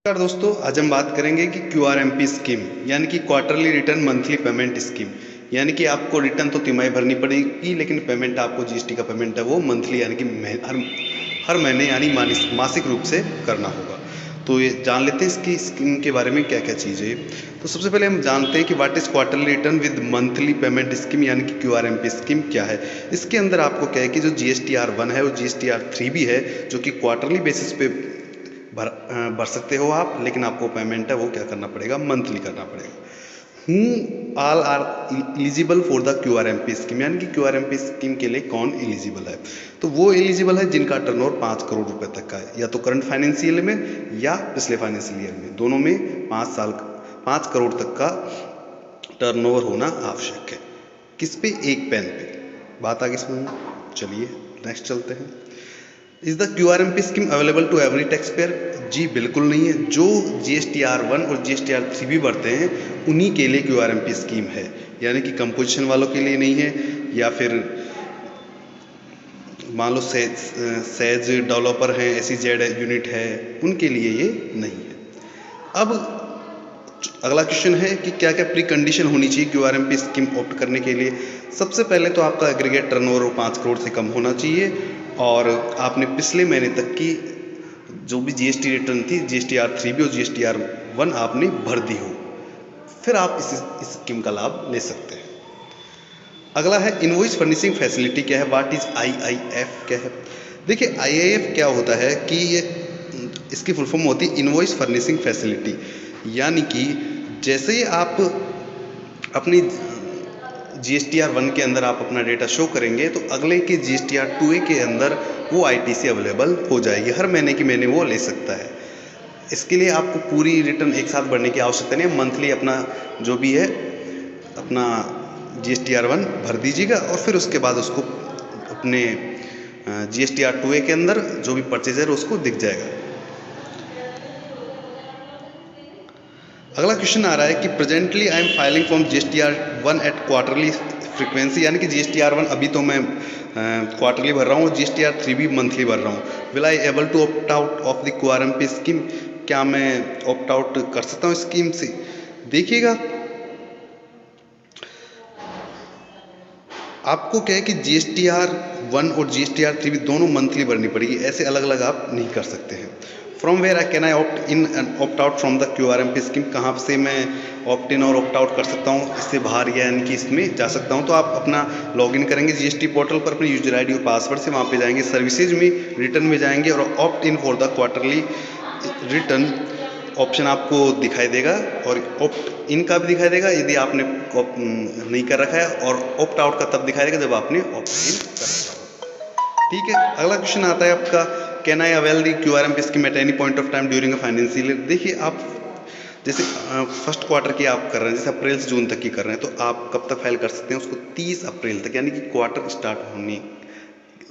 नमस्कार दोस्तों, आज हम बात करेंगे कि क्यूआरएमपी स्कीम यानी कि quarterly return monthly payment scheme. यानी कि आपको रिटर्न तो तिमाही भरनी पड़ेगी, लेकिन पेमेंट आपको जीएसटी का पेमेंट है वो मंथली यानी कि हर महीने यानी मासिक रूप से करना होगा। तो ये जान लेते हैं इसकी स्कीम के बारे में क्या क्या चीज़ें। तो सबसे पहले हम जानते हैं कि what is quarterly return with monthly payment scheme यानी कि क्यूआरएमपी स्कीम क्या है। इसके अंदर आपको क्या है कि जो GSTR 1 है और GSTR 3 भी है, जो कि क्वार्टरली बेसिस पे भर सकते हो आप, लेकिन आपको पेमेंट है वो क्या करना पड़ेगा, मंथली करना पड़ेगा। Who all are eligible for the QRMP scheme यानी कि क्यूआरएमपी स्कीम के लिए कौन एलिजिबल है। तो वो एलिजिबल है जिनका टर्नओवर 5 करोड़ रुपए तक का है, या तो करंट फाइनेंशियल में या पिछले फाइनेंशियल ईयर में, दोनों में 5 करोड़ तक का टर्नओवर होना आवश्यक है। किस पे? एक पैन पे। बात आगे समझ। चलिए नेक्स्ट चलते हैं। Is the QRMP scheme available to every taxpayer? जी बिल्कुल नहीं है। जो GSTR 1 और GSTR 3 भी भरते हैं उन्हीं के लिए क्यूआरएमपी स्कीम है, यानी कि कंपोजिशन वालों के लिए नहीं है, या फिर मान लो सेज डेवलपर हैं, SEZ यूनिट है, उनके लिए ये नहीं है। अब अगला क्वेश्चन है कि क्या क्या प्री कंडीशन होनी चाहिए क्यूआरएमपी स्कीम ऑप्ट करने के लिए। सबसे पहले तो आपका एग्रीगेट टर्नओवर 5 करोड़ से कम होना चाहिए, और आपने पिछले महीने तक की जो भी GST रिटर्न थी, GSTR 3 भी और GSTR 1 आपने भर दी हो, फिर आप इस स्कीम का लाभ ले सकते हैं। अगला है इनवॉइस फर्निशिंग फैसिलिटी क्या है, व्हाट इज IIF क्या है। देखिए IIF क्या होता है कि ये इसकी फुल फॉर्म होती है इनवॉइस फर्निशिंग फैसिलिटी, यानी कि जैसे ही आप अपनी GSTR 1 के अंदर आप अपना डेटा शो करेंगे तो अगले के GSTR 2A के अंदर वो ITC अवेलेबल हो जाएगी, हर महीने की महीने वो ले सकता है। इसके लिए आपको पूरी रिटर्न एक साथ भरने की आवश्यकता नहीं है, मंथली अपना जो भी है अपना GSTR 1 भर दीजिएगा, और फिर उसके बाद उसको अपने GSTR 2A के अंदर जो भी परचेज है उसको दिख जाएगा। अगला क्वेश्चन आ रहा है कि presently I am filing from GSTR 1 at quarterly frequency, यानी कि GSTR 1 अभी तो मैं क्वार्टरली भर रहा हूँ, GSTR 3 भी मंथली भर रहा हूँ। Will I able to opt out of the QRMP scheme? क्या मैं ऑप्ट आउट कर सकता हूँ स्कीम से? देखिएगा आपको क्या है कि GSTR 1 और GSTR 3 भी दोनों मंथली भरनी पड़ेगी, ऐसे अलग अलग आप नहीं कर सकते हैं। From where I can I opt in and opt out from the QRMP scheme? कहाँ से मैं ऑप्ट इन और ऑप्ट आउट कर सकता हूँ, इससे बाहर यानी कि इसमें जा सकता हूँ? तो आप अपना लॉगिन करेंगे GST पोर्टल पर अपने यूजर ID और पासवर्ड से, वहाँ पे जाएंगे सर्विसेज में, रिटर्न में जाएंगे और opt in for the quarterly return option आपको दिखाई देगा, और ऑप्ट इन का भी दिखाई देगा यदि आपने नहीं कर रखा है, और ऑप्ट आउट का तब दिखाई देगा जब आपने ऑप्ट इन कर रखा हो। ठीक है, अगला क्वेश्चन आता है आपका, can I avail the QRMP scheme at any point of time during a financial year? देखिए आप जैसे फर्स्ट क्वार्टर की आप कर रहे हैं, जैसे अप्रैल से जून तक की कर रहे हैं, तो आप कब तक फाइल कर सकते हैं उसको? 30 अप्रैल तक, यानी कि क्वार्टर स्टार्ट होने,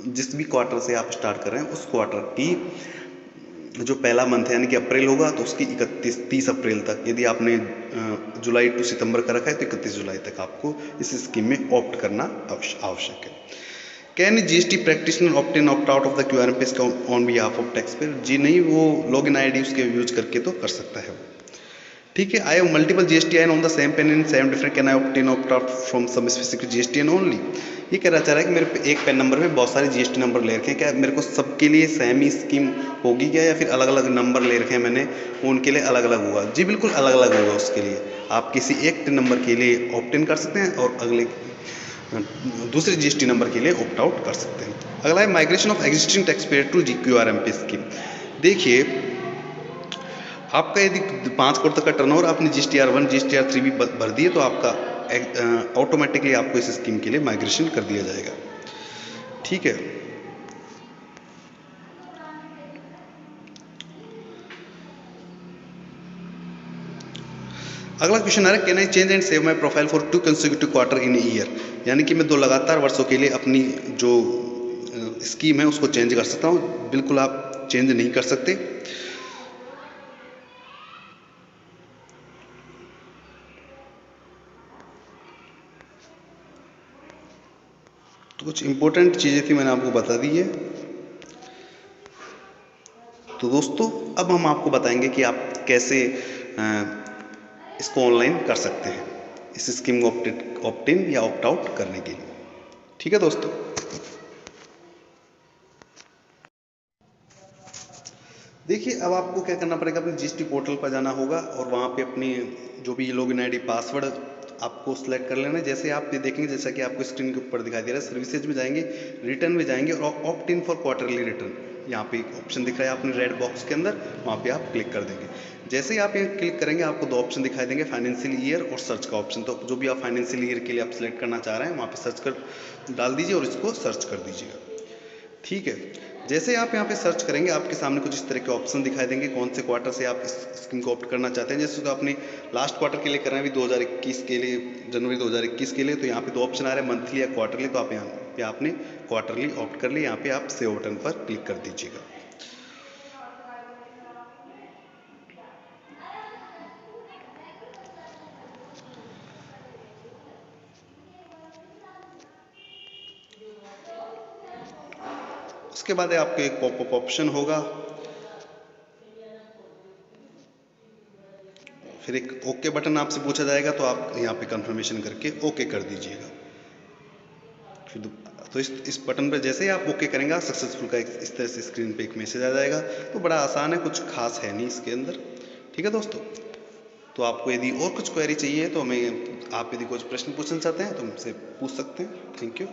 जिस भी क्वार्टर से आप स्टार्ट कर रहे हैं उस क्वार्टर की जो पहला मंथ है यानी कि अप्रैल होगा, तो उसकी 30 अप्रैल तक। यदि आपने जुलाई टू सितंबर का रखा है तो 31 जुलाई तक आपको इस स्कीम में ऑप्ट करना आवश्यक है। Can GST practitioner opt in opt out of the QRMP scheme on behalf of taxpayer? जी नहीं, वो लॉगिन ID उसके यूज करके तो कर सकता है वो। ठीक है, I have multiple GSTN on the same PAN in same different, can I opt in opt out from some specific GSTN only? ये कहना चाह रहा है कि मेरे पे एक पेन नंबर में बहुत सारे GST नंबर ले रखे हैं, क्या मेरे को सबके लिए सेम ही स्कीम होगी क्या, या फिर अलग अलग नंबर ले रखे हैं मैंने, उनके लिए अलग अलग होगा? जी बिल्कुल अलग अलग होगा। उसके लिए आप किसी एक नंबर के लिए ऑप्ट इन कर सकते हैं और अगले दूसरे GST नंबर के लिए ऑप्ट आउट कर सकते हैं। अगला है migration of existing taxpayer to QRMP scheme. देखिए आपका यदि 5 करोड़ तक का टर्नओवर आपने GSTR 1 GSTR 3 भी भर दिए तो आपका ऑटोमेटिकली आपको इस स्कीम के लिए माइग्रेशन कर दिया जाएगा। ठीक है, अगला क्वेश्चन आ रहा है, can I change and save my profile for 2 consecutive quarter in year? यानी कि मैं 2 लगातार वर्षों के लिए अपनी जो स्कीम है उसको चेंज कर सकता हूँ? बिल्कुल आप चेंज नहीं कर सकते। तो कुछ इंपॉर्टेंट चीज़ें थी मैंने आपको बता दी है। तो दोस्तों अब हम आपको बताएंगे कि आप कैसे इसको ऑनलाइन कर सकते हैं इस स्कीम को ऑप्ट इन या ऑप्ट आउट करने के लिए। ठीक है दोस्तों। देखिए अब आपको क्या करना पड़ेगा, अपने जीएसटी पोर्टल पर जाना होगा और वहाँ पे अपनी जो भी लॉगिन आईडी पासवर्ड आपको सिलेक्ट कर लेना है। जैसे आप ये देखेंगे, जैसा कि आपको स्क्रीन के ऊपर दिखाई दे रहा है, सर्विसेज में जाएंगे, रिटर्न में जाएंगे और opt in for quarterly return, यहाँ पे एक ऑप्शन दिख रहा है अपने रेड बॉक्स के अंदर, वहाँ पे आप क्लिक कर देंगे। जैसे ही आप ये क्लिक करेंगे आपको दो ऑप्शन दिखाई देंगे, फाइनेंशियल ईयर और सर्च का ऑप्शन। तो जो भी आप फाइनेंशियल ईयर के लिए आप सिलेक्ट करना चाह रहे हैं वहाँ पे सर्च कर डाल दीजिए और इसको सर्च कर दीजिएगा। ठीक है। जैसे आप यहाँ पे सर्च करेंगे आपके सामने कुछ इस तरह के ऑप्शन दिखाई देंगे, कौन से क्वार्टर से आप इस स्कीम को ऑप्ट करना चाहते हैं। जैसे तो आपने लास्ट क्वार्टर के लिए कर रहे हैं अभी 2021 के लिए, जनवरी 2021 के लिए, तो यहाँ पे दो ऑप्शन आ रहे हैं, मंथली या क्वार्टरली। तो आप यहाँ पे आपने क्वार्टरली ऑप्ट कर लिया, यहाँ पे आप सेव बटन पर क्लिक कर दीजिएगा। उसके बाद आपको एक पॉपअप ऑप्शन होगा, फिर एक ओके बटन आपसे पूछा जाएगा, तो आप यहाँ पे कंफर्मेशन करके ओके कर दीजिएगा। फिर तो इस बटन पर जैसे ही आप ओके करेंगे सक्सेसफुल का इस तरह से स्क्रीन पे एक मैसेज आ जाएगा। तो बड़ा आसान है, कुछ खास है नहीं इसके अंदर। ठीक है दोस्तों। तो आपको यदि और कुछ क्वेरी चाहिए तो हमें, आप यदि कुछ प्रश्न पूछना चाहते हैं तो हमसे पूछ सकते हैं। Thank you.